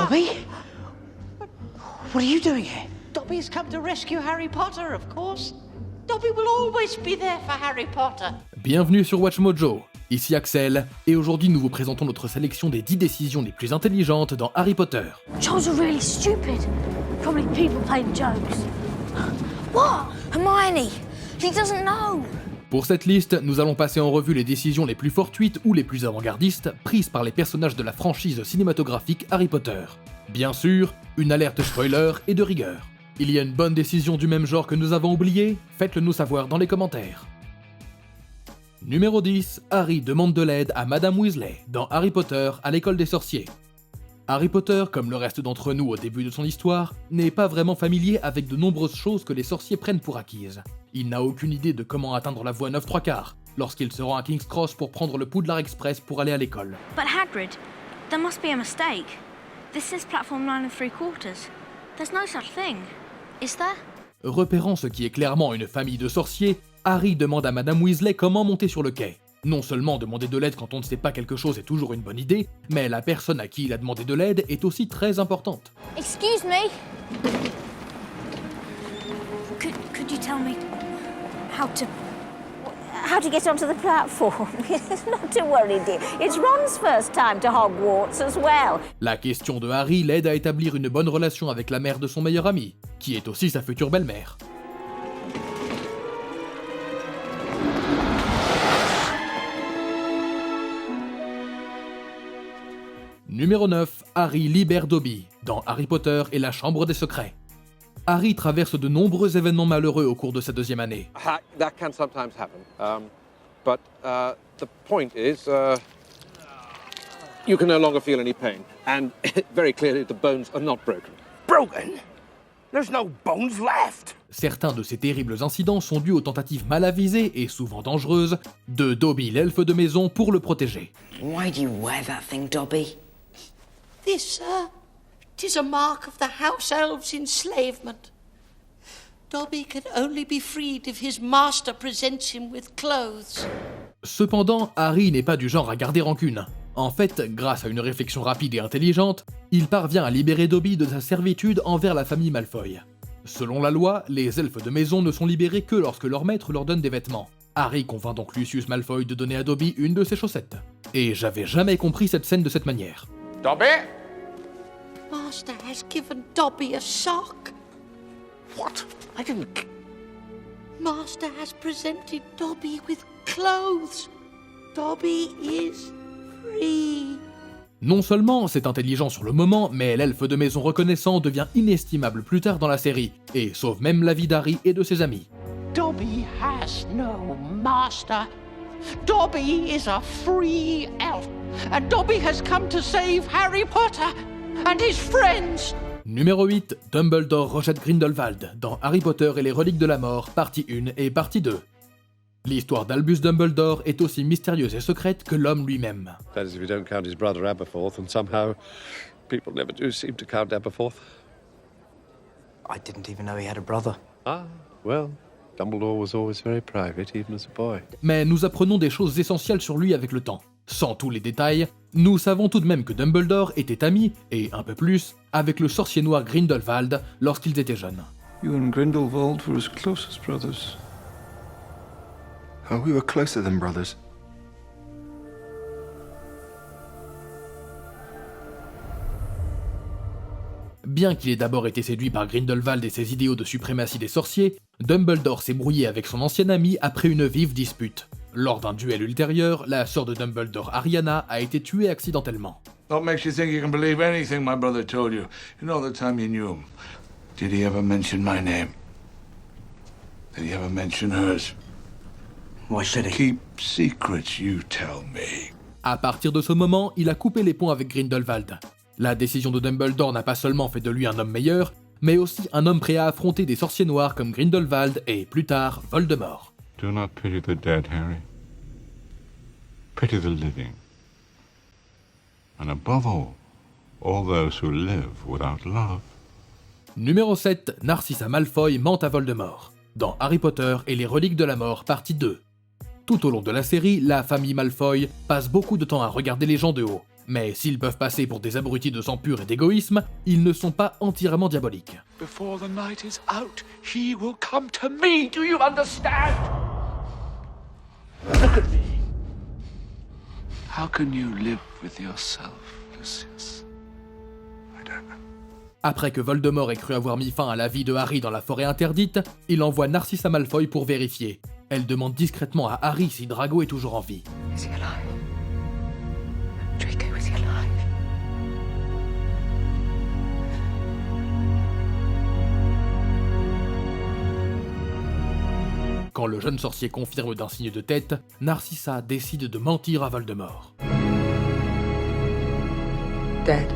Dobby? What are you doing here? Dobby has come to rescue Harry Potter, of course. Dobby will always be there for Harry Potter. Bienvenue sur Watch Mojo, ici Axel, et aujourd'hui nous vous présentons notre sélection des 10 décisions les plus intelligentes dans Harry Potter. Trolls are really stupid. Probably people playing jokes. What? Hermione? He doesn't know. Pour cette liste, nous allons passer en revue les décisions les plus fortuites ou les plus avant-gardistes prises par les personnages de la franchise cinématographique Harry Potter. Bien sûr, une alerte spoiler et de rigueur. Il y a une bonne décision du même genre que nous avons oubliée? Faites-le nous savoir dans les commentaires. Numéro 10, Harry demande de l'aide à Madame Weasley dans Harry Potter à l'école des sorciers. Harry Potter, comme le reste d'entre nous au début de son histoire, n'est pas vraiment familier avec de nombreuses choses que les sorciers prennent pour acquises. Il n'a aucune idée de comment atteindre la voie 9¾ lorsqu'il se rend à King's Cross pour prendre le Poudlard Express pour aller à l'école. But Hagrid, there must be a mistake. This says platform 9 3/4. There's no such thing. Is there? Repérant ce qui est clairement une famille de sorciers, Harry demande à Madame Weasley comment monter sur le quai. Non seulement demander de l'aide quand on ne sait pas quelque chose est toujours une bonne idée, mais la personne à qui il a demandé de l'aide est aussi très importante. Excuse me. Could you tell me how to get onto the platform? Not to worry, dear. It's Ron's first time to Hogwarts as well. La question de Harry l'aide à établir une bonne relation avec la mère de son meilleur ami, qui est aussi sa future belle-mère. Numéro 9, Harry libère Dobby, dans Harry Potter et la Chambre des Secrets. Harry traverse de nombreux événements malheureux au cours de sa deuxième année. That can sometimes happen, but the point is, you can no longer feel any pain, and very clearly the bones are not broken. Broken? There's no bones left. Certains de ces terribles incidents sont dus aux tentatives mal avisées et souvent dangereuses de Dobby l'elfe de maison pour le protéger. Why do you wear that thing, Dobby? This, 'tis a mark of the house elves' enslavement. Dobby can only be freed if his master presents him with clothes. Cependant, Harry n'est pas du genre à garder rancune. En fait, grâce à une réflexion rapide et intelligente, il parvient à libérer Dobby de sa servitude envers la famille Malfoy. Selon la loi, les elfes de maison ne sont libérés que lorsque leur maître leur donne des vêtements. Harry convainc donc Lucius Malfoy de donner à Dobby une de ses chaussettes. Et j'avais jamais compris cette scène de cette manière. Dobby? Master has given Dobby a sock. What? I didn't... Master has presented Dobby with clothes. Dobby is free. Non seulement c'est intelligent sur le moment, mais l'elfe de maison reconnaissant devient inestimable plus tard dans la série, et sauve même la vie d'Harry et de ses amis. Dobby has no master. Dobby is a free elf. And Dobby has come to save Harry Potter and his friends. Numéro 8, Dumbledore rejette Grindelwald dans Harry Potter et les Reliques de la Mort, partie 1 et partie 2. L'histoire d'Albus Dumbledore est aussi mystérieuse et secrète que l'homme lui-même. That is if you don't count his brother Aberforth, and somehow people never do seem to count Aberforth. I didn't even know he had a brother. Ah, well, Dumbledore was always very private, even as a boy. Mais nous apprenons des choses essentielles sur lui avec le temps. Sans tous les détails, nous savons tout de même que Dumbledore était ami, et un peu plus, avec le sorcier noir Grindelwald lorsqu'ils étaient jeunes. You and Grindelwald were as close as brothers. Oh, we were closer than brothers. Bien qu'il ait d'abord été séduit par Grindelwald et ses idéaux de suprématie des sorciers, Dumbledore s'est brouillé avec son ancien ami après une vive dispute. Lors d'un duel ultérieur, la sœur de Dumbledore, Ariana, a été tuée accidentellement. What makes you think you can believe anything my brother told you? You know the time you knew him. Did he ever mention my name? Did he ever mention hers? Why should he? Keep secrets, you tell me. À partir de ce moment, il a coupé les ponts avec Grindelwald. La décision de Dumbledore n'a pas seulement fait de lui un homme meilleur, mais aussi un homme prêt à affronter des sorciers noirs comme Grindelwald et, plus tard, Voldemort. Do not pity the dead, Harry. Pity the living. And above all those who live without love. Numéro 7, Narcissa Malfoy ment à Voldemort, dans Harry Potter et les Reliques de la Mort, partie 2. Tout au long de la série, la famille Malfoy passe beaucoup de temps à regarder les gens de haut. Mais s'ils peuvent passer pour des abrutis de sang pur et d'égoïsme, ils ne sont pas entièrement diaboliques. Before the night is out, he will come to me. Do you understand? Look at me. How can you live with yourself, Lucius? I don't know. Après que Voldemort ait cru avoir mis fin à la vie de Harry dans la forêt interdite, il envoie Narcissa Malfoy pour vérifier. Elle demande discrètement à Harry si Drago est toujours en vie. Is he alive? Draco, is he alive? Quand le jeune sorcier confirme d'un signe de tête, Narcissa décide de mentir à Voldemort. Dead.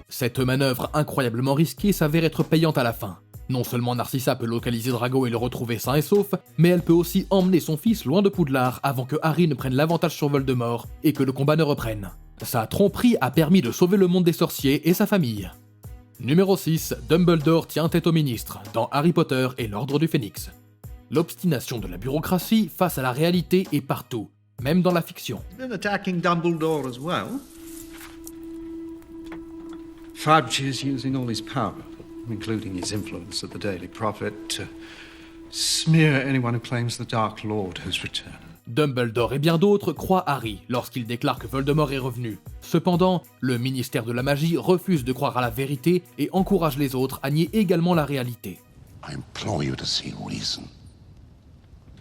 Cette manœuvre incroyablement risquée s'avère être payante à la fin. Non seulement Narcissa peut localiser Drago et le retrouver sain et sauf, mais elle peut aussi emmener son fils loin de Poudlard avant que Harry ne prenne l'avantage sur Voldemort et que le combat ne reprenne. Sa tromperie a permis de sauver le monde des sorciers et sa famille. Numéro 6, Dumbledore tient tête au ministre, dans Harry Potter et l'Ordre du Phénix. L'obstination de la bureaucratie face à la réalité est partout, même dans la fiction. Been attacking Dumbledore as well. Fudge is using all his power, including his influence at the Daily Prophet, to smear anyone who claims the Dark Lord has returned. Dumbledore et bien d'autres croient Harry lorsqu'il déclare que Voldemort est revenu. Cependant, le ministère de la Magie refuse de croire à la vérité et encourage les autres à nier également la réalité. I implore you to see reason.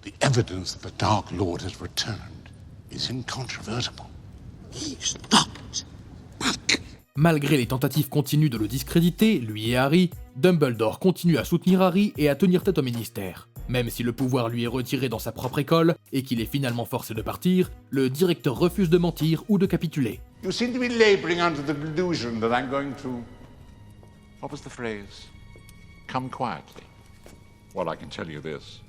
The evidence that the Dark Lord has returned is incontrovertible. He's not back. Malgré les tentatives continues de le discréditer, lui et Harry, Dumbledore continue à soutenir Harry et à tenir tête au ministère. Même si le pouvoir lui est retiré dans sa propre école et qu'il est finalement forcé de partir, le directeur refuse de mentir ou de capituler. You seem to be laboring under the delusion that I'm going to... What was the phrase? Come quietly. Well, I can tell you this.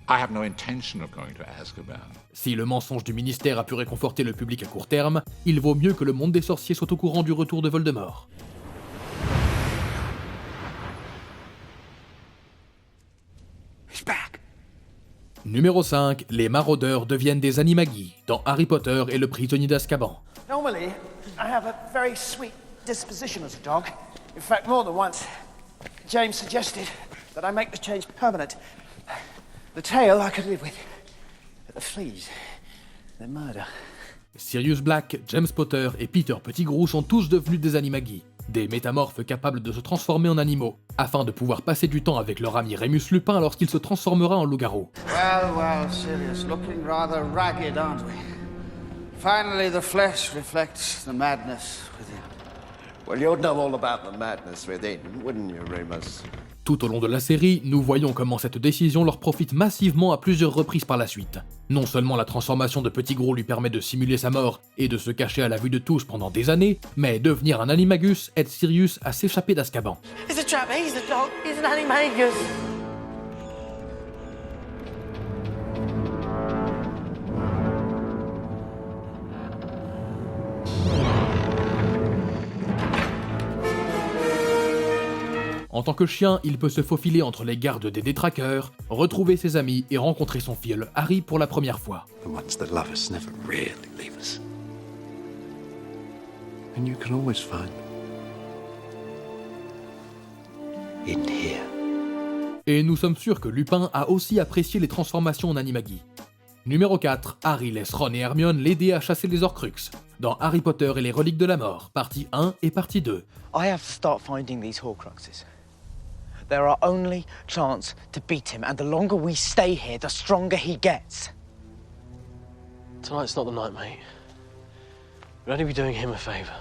I have no intention of going to Azkaban. Si le mensonge du ministère a pu réconforter le public à court terme, il vaut mieux que le monde des sorciers soit au courant du retour de Voldemort. He's back. Numéro 5, les maraudeurs deviennent des animagi dans Harry Potter et le prisonnier d'Azkaban. Normally, I have a very sweet disposition as a dog. In fact, more than once, James suggested that I make the change permanent. The tail I could live with, but the fleas, they're murder. Sirius Black, James Potter et Peter Pettigrew sont tous devenus des animagi, des métamorphes capables de se transformer en animaux, afin de pouvoir passer du temps avec leur ami Rémus Lupin lorsqu'il se transformera en loup-garou. Well, Sirius, looking rather ragged, aren't we? Finally, the flesh reflects the madness within. Well, you'd know all about the madness within, wouldn't you, Remus? Tout au long de la série, nous voyons comment cette décision leur profite massivement à plusieurs reprises par la suite. Non seulement la transformation de Pettigrew lui permet de simuler sa mort et de se cacher à la vue de tous pendant des années, mais devenir un animagus aide Sirius à s'échapper d'Azkaban. He's a trap, he's a dog, he's an animagus. En tant que chien, il peut se faufiler entre les gardes des détraqueurs, retrouver ses amis et rencontrer son filleul Harry pour la première fois. The ones that love us never really leave us. And you can always find them in here. Et nous sommes sûrs que Lupin a aussi apprécié les transformations en animagi. Numéro 4, Harry laisse Ron et Hermione l'aider à chasser les Horcruxes, dans Harry Potter et les Reliques de la Mort, partie 1 et partie 2. I have to start finding these Horcruxes. They're our only chance to beat him, and the longer we stay here, the stronger he gets. Tonight's not the night, mate. We'd only be doing him a favor.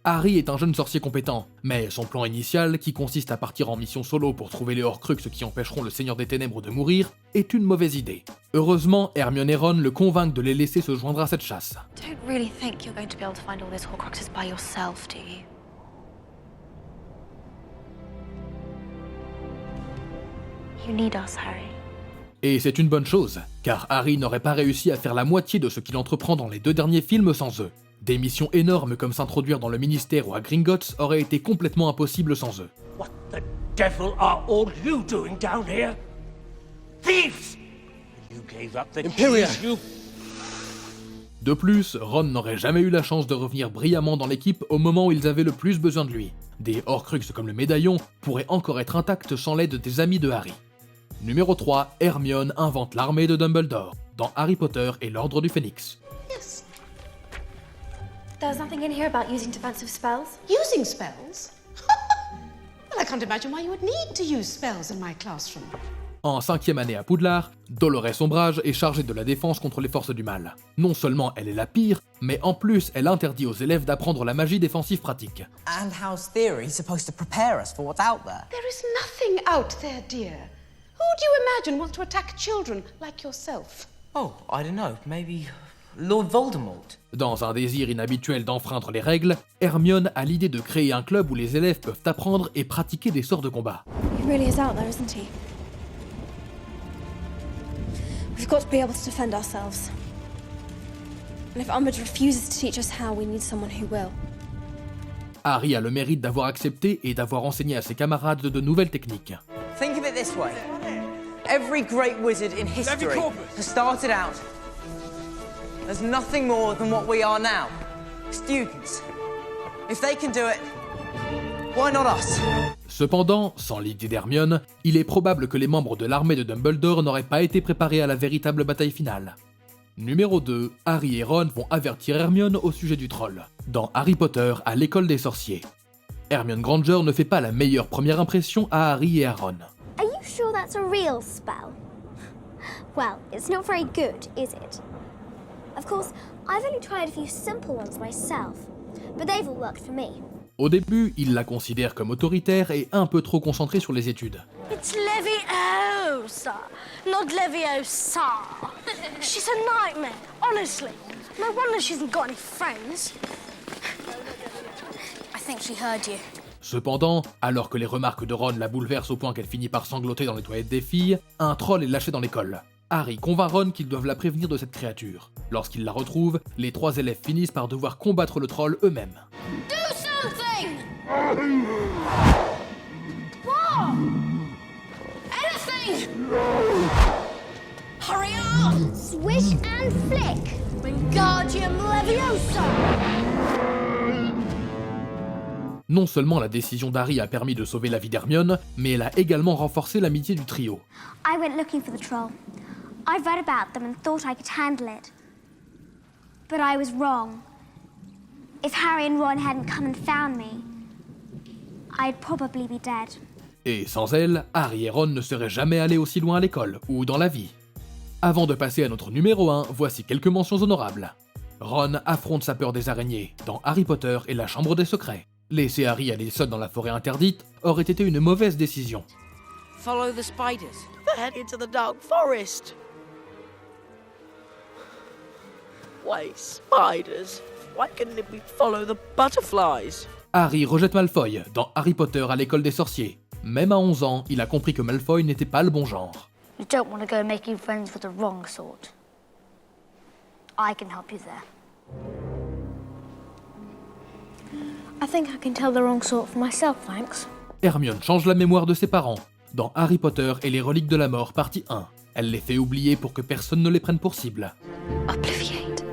Harry est un jeune sorcier compétent, mais son plan initial, qui consiste à partir en mission solo pour trouver les Horcruxes qui empêcheront le Seigneur des Ténèbres de mourir, est une mauvaise idée. Heureusement, Hermione et Ron le convainquent de les laisser se joindre à cette chasse. Don't really think you're going to be able to find all these Horcruxes by yourself, do you? You need us, Harry. Et c'est une bonne chose, car Harry n'aurait pas réussi à faire la moitié de ce qu'il entreprend dans les 2 derniers films sans eux. Des missions énormes comme s'introduire dans le ministère ou à Gringotts auraient été complètement impossibles sans eux. What the devil are all you doing down here? Thieves! You gave up the Imperia! keys, you... De plus, Ron n'aurait jamais eu la chance de revenir brillamment dans l'équipe au moment où ils avaient le plus besoin de lui. Des Horcruxes comme le médaillon pourraient encore être intacts sans l'aide des amis de Harry. Numéro 3, Hermione invente l'armée de Dumbledore, dans Harry Potter et l'Ordre du Phénix. Yes. There's nothing in here about using defensive spells. Using spells? Well, I can't imagine why you would need to use spells in my classroom. En 5e année à Poudlard, Dolores Ombrage est chargée de la défense contre les forces du mal. Non seulement elle est la pire, mais en plus elle interdit aux élèves d'apprendre la magie défensive pratique. And how's theory supposed to prepare us for what's out there? There is nothing out there, dear. Who do you imagine wants to attack children like yourself? Oh, I don't know, maybe Lord Voldemort. Dans un désir inhabituel d'enfreindre les règles, Hermione a l'idée de créer un club où les élèves peuvent apprendre et pratiquer des sorts de combat. He really is out there, isn't he? We've got to be able to defend ourselves. And if Umbridge refuses to teach us how, we need someone who will. Harry a le mérite d'avoir accepté et d'avoir enseigné à ses camarades de nouvelles techniques. Think of it this way. Every great wizard in history has started out as nothing more than what we are now. Students. If they can do it, why not us? Cependant, sans l'idée d'Hermione, il est probable que les membres de l'armée de Dumbledore n'auraient pas été préparés à la véritable bataille finale. Numéro 2, Harry et Ron vont avertir Hermione au sujet du troll, dans Harry Potter à l'école des sorciers. Hermione Granger ne fait pas la meilleure première impression à Harry et à Ron. Are you sure that's a real spell? Well, it's not very good, is it? Of course, I've only tried a few simple ones myself, but they've all worked for me. Au début, il la considère comme autoritaire et un peu trop concentrée sur les études. It's Leviosa, not Leviosa. She's a nightmare, honestly. No wonder she hasn't got any friends. I think she heard you. Cependant, alors que les remarques de Ron la bouleversent au point qu'elle finit par sangloter dans les toilettes des filles, un troll est lâché dans l'école. Harry convainc Ron qu'ils doivent la prévenir de cette créature. Lorsqu'ils la retrouvent, les 3 élèves finissent par devoir combattre le troll eux-mêmes. Do something! What? Anything! Hurry up! Swish and flick! Wingardium Leviosa! Non seulement la décision d'Harry a permis de sauver la vie d'Hermione, mais elle a également renforcé l'amitié du trio. I went looking for the troll. I read about them and thought I could handle it. But I was wrong. If Harry and Ron hadn't come and found me, I'd probably be dead. Et sans elle, Harry et Ron ne seraient jamais allés aussi loin à l'école, ou dans la vie. Avant de passer à notre numéro 1, voici quelques mentions honorables. Ron affronte sa peur des araignées, dans Harry Potter et la Chambre des Secrets. Laisser Harry aller seul dans la forêt interdite aurait été une mauvaise décision. Follow the spiders. Head into the dark forest. Why spiders? Why couldn't we follow the butterflies? Harry rejette Malfoy dans Harry Potter à l'école des sorciers. Même à 11 ans, il a compris que Malfoy n'était pas le bon genre. You don't want to go making friends with the wrong sort. I can help you there. I think I can tell the wrong sort for myself, thanks. Hermione change la mémoire de ses parents dans Harry Potter et les reliques de la mort partie 1. Elle les fait oublier pour que personne ne les prenne pour cible. Obliviate.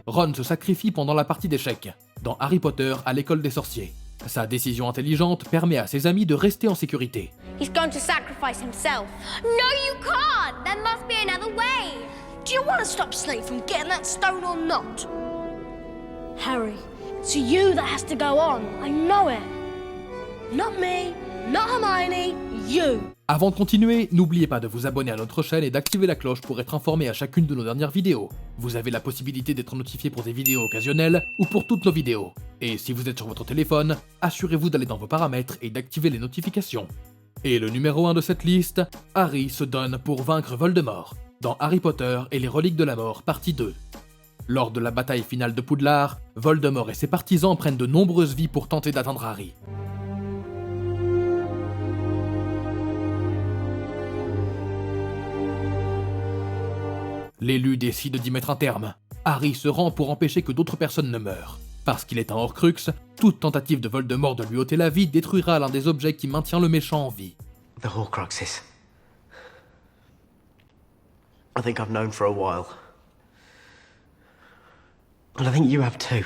Ron se sacrifie pendant la partie d'échecs, dans Harry Potter à l'école des sorciers. Sa décision intelligente permet à ses amis de rester en sécurité. He's going to sacrifice himself. No, you can't! There must be another way! Do you want to stop Snape from getting that stone or not? Harry, it's you that has to go on. I know it. Not me, not Hermione, you. Avant de continuer, n'oubliez pas de vous abonner à notre chaîne et d'activer la cloche pour être informé à chacune de nos dernières vidéos. Vous avez la possibilité d'être notifié pour des vidéos occasionnelles ou pour toutes nos vidéos. Et si vous êtes sur votre téléphone, assurez-vous d'aller dans vos paramètres et d'activer les notifications. Et le numéro 1 de cette liste, Harry se donne pour vaincre Voldemort, dans Harry Potter et les reliques de la mort, partie 2. Lors de la bataille finale de Poudlard, Voldemort et ses partisans prennent de nombreuses vies pour tenter d'atteindre Harry. L'élu décide d'y mettre un terme. Harry se rend pour empêcher que d'autres personnes ne meurent. Parce qu'il est un Horcrux, toute tentative de Voldemort de lui ôter la vie détruira l'un des objets qui maintient le méchant en vie. The Horcruxes. I think I've known for a while. And I think you have too.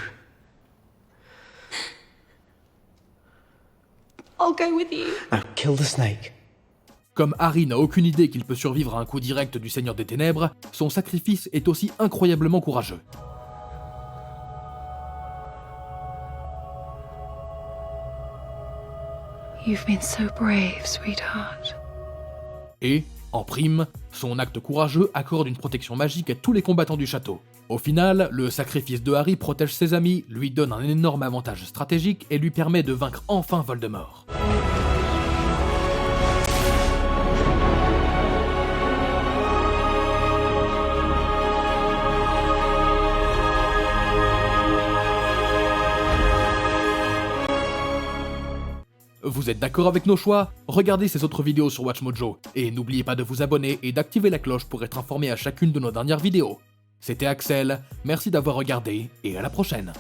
I'll go with you. Now, kill the snake. Comme Harry n'a aucune idée qu'il peut survivre à un coup direct du Seigneur des Ténèbres, son sacrifice est aussi incroyablement courageux. You've been so brave, sweetheart. Et, en prime, son acte courageux accorde une protection magique à tous les combattants du château. Au final, le sacrifice de Harry protège ses amis, lui donne un énorme avantage stratégique et lui permet de vaincre enfin Voldemort. Vous êtes d'accord avec nos choix? Regardez ces autres vidéos sur WatchMojo, et n'oubliez pas de vous abonner et d'activer la cloche pour être informé à chacune de nos dernières vidéos. C'était Axel, merci d'avoir regardé, et à la prochaine.